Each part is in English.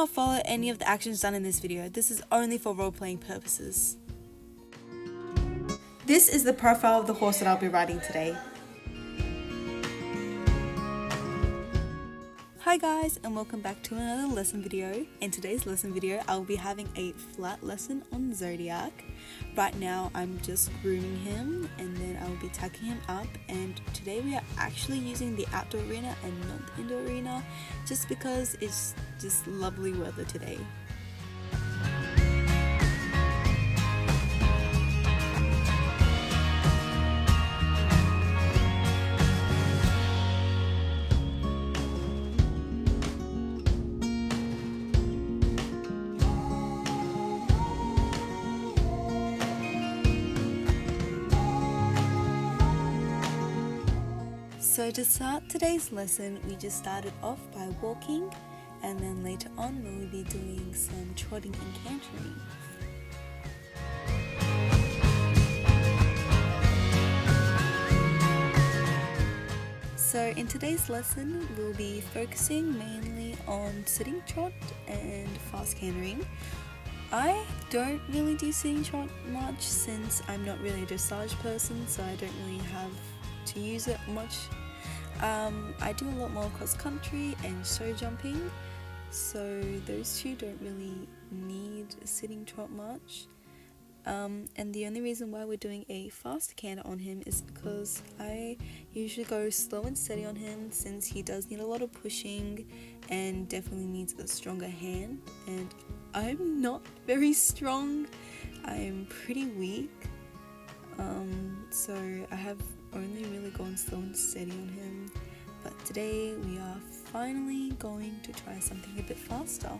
not follow any of the actions done in this video. This is only for role-playing purposes. This is the profile of the horse that I'll be riding today. Hi guys, and welcome back to another lesson video. In today's lesson video, I'll be having a flat lesson on Zodiac. Right now, I'm just grooming him, and then I will be tacking him up. And today we are actually using the outdoor arena and not the indoor arena, just because it's just lovely weather today. So to start today's lesson, we just started off by walking, and then later on we'll be doing some trotting and cantering. So in today's lesson, we'll be focusing mainly on sitting trot and fast cantering. I don't really do sitting trot much since I'm not really a dressage person, so I don't really have to use it much. I do a lot more cross country and show jumping, so those two don't really need a sitting trot much. And the only reason why we're doing a faster canter on him is because I usually go slow and steady on him, since he does need a lot of pushing and definitely needs a stronger hand, and I'm not very strong. I'm pretty weak, so I have only really gone slow and steady on him, but today we are finally going to try something a bit faster.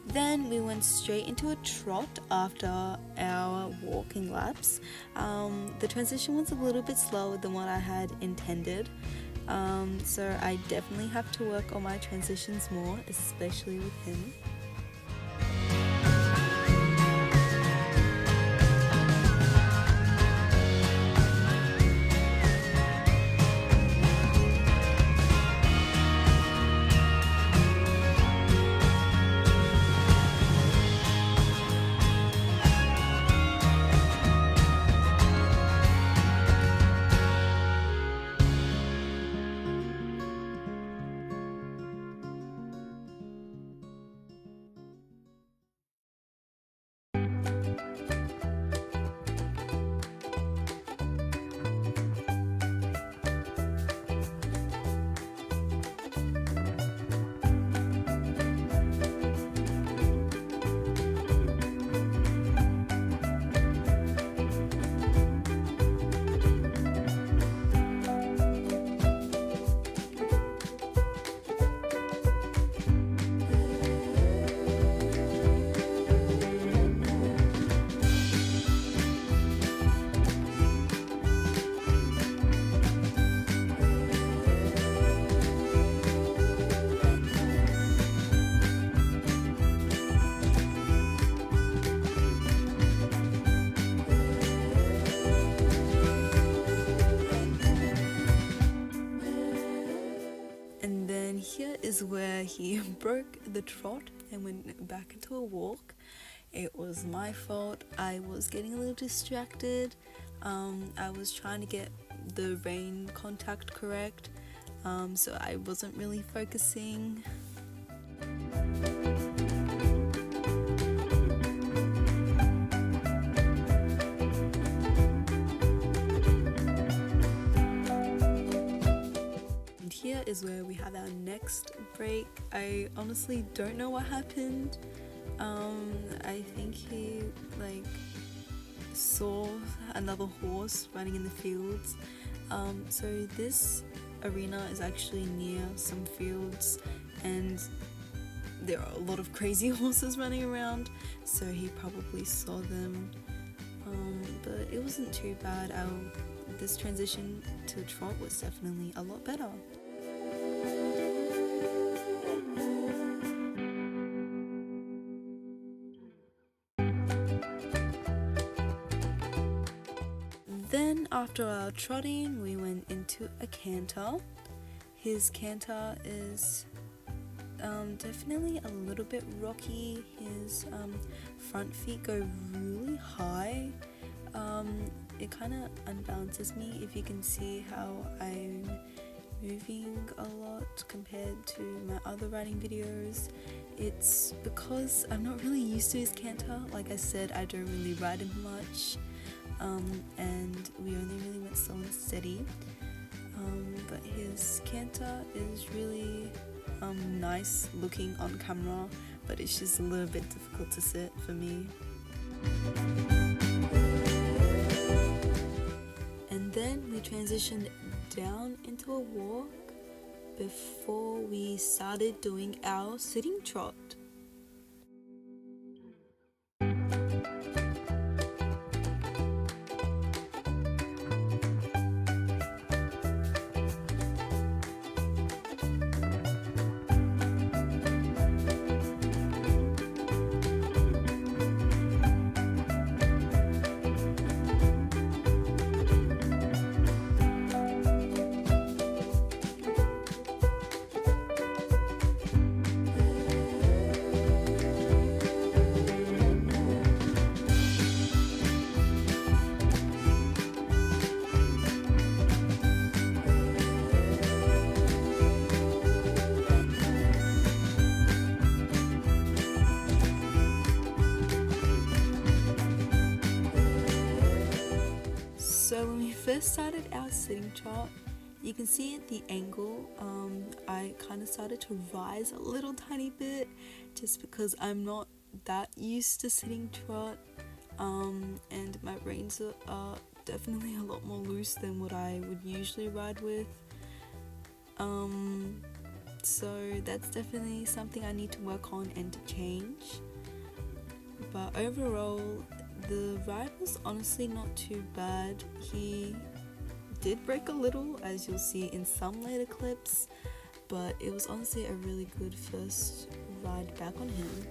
Then we went straight into a trot after our walking laps. The transition was a little bit slower than what I had intended, so I definitely have to work on my transitions more, especially with him. Here is where he broke the trot and went back into a walk. It was my fault. I was getting a little distracted. I was trying to get the rein contact correct, so I wasn't really focusing. Here is where we have our next break. I honestly don't know what happened. I think he saw another horse running in the fields. So this arena is actually near some fields, and there are a lot of crazy horses running around, so he probably saw them. But it wasn't too bad. This transition to trot was definitely a lot better. Then after our trotting, we went into a canter. His canter is definitely a little bit rocky. His front feet go really high. It kind of unbalances me. If you can see how I'm moving a lot compared to my other riding videos, it's because I'm not really used to his canter. Like I said, I don't really ride him much, and we only really went slow and steady. But his canter is really nice looking on camera, but it's just a little bit difficult to sit for me. And then we transitioned down into a walk before we started doing our sitting trot. So when we first started our sitting trot, you can see at the angle, I kind of started to rise a little tiny bit just because I'm not that used to sitting trot, and my reins are definitely a lot more loose than what I would usually ride with. So that's definitely something I need to work on and to change. But overall, the ride was honestly not too bad. He did break a little, as you'll see in some later clips, but it was honestly a really good first ride back on him.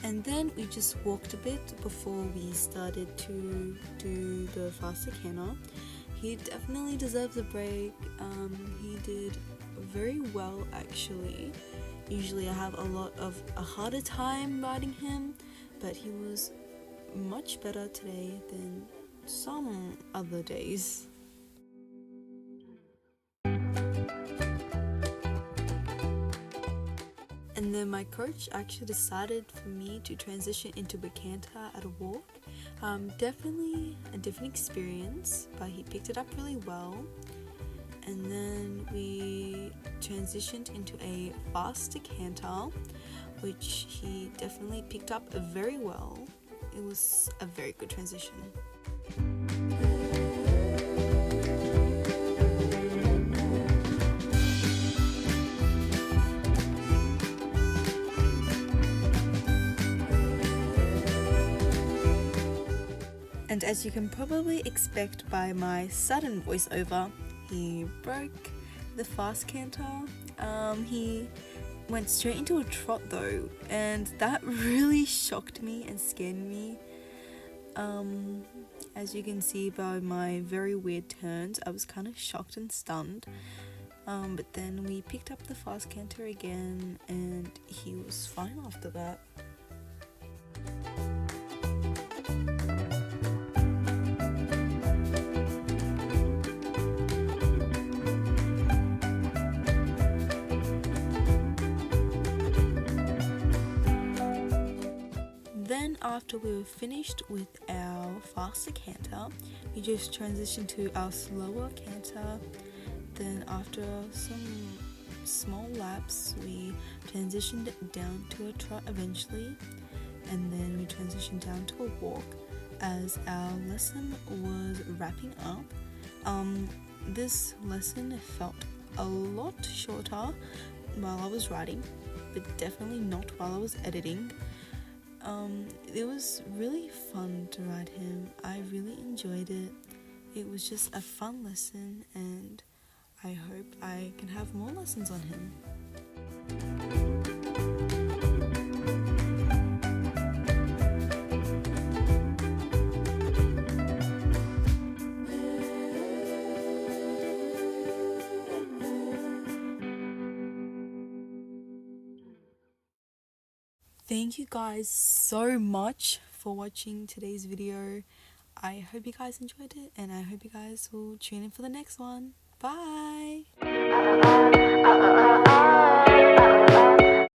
And then we just walked a bit before we started to do the faster canter. He definitely deserves a break. He did very well actually. Usually I have a harder time riding him, but he was much better today than some other days. And then my coach actually decided for me to transition into a canter at a walk. Definitely a different experience, but he picked it up really well. And then we transitioned into a faster canter, which he definitely picked up very well. It was a very good transition. And as you can probably expect by my sudden voiceover, he broke the fast canter. He went straight into a trot though, and that really shocked me and scared me. As you can see by my very weird turns, I was kind of shocked and stunned. But then we picked up the fast canter again, and he was fine after that. Then after we were finished with our faster canter, we just transitioned to our slower canter. Then after some small laps, we transitioned down to a trot eventually, and then we transitioned down to a walk as our lesson was wrapping up. This lesson felt a lot shorter while I was riding, but definitely not while I was editing. It was really fun to ride him. I really enjoyed it. It was just a fun lesson, and I hope I can have more lessons on him. Thank you guys so much for watching today's video. I hope you guys enjoyed it, and I hope you guys will tune in for the next one. Bye!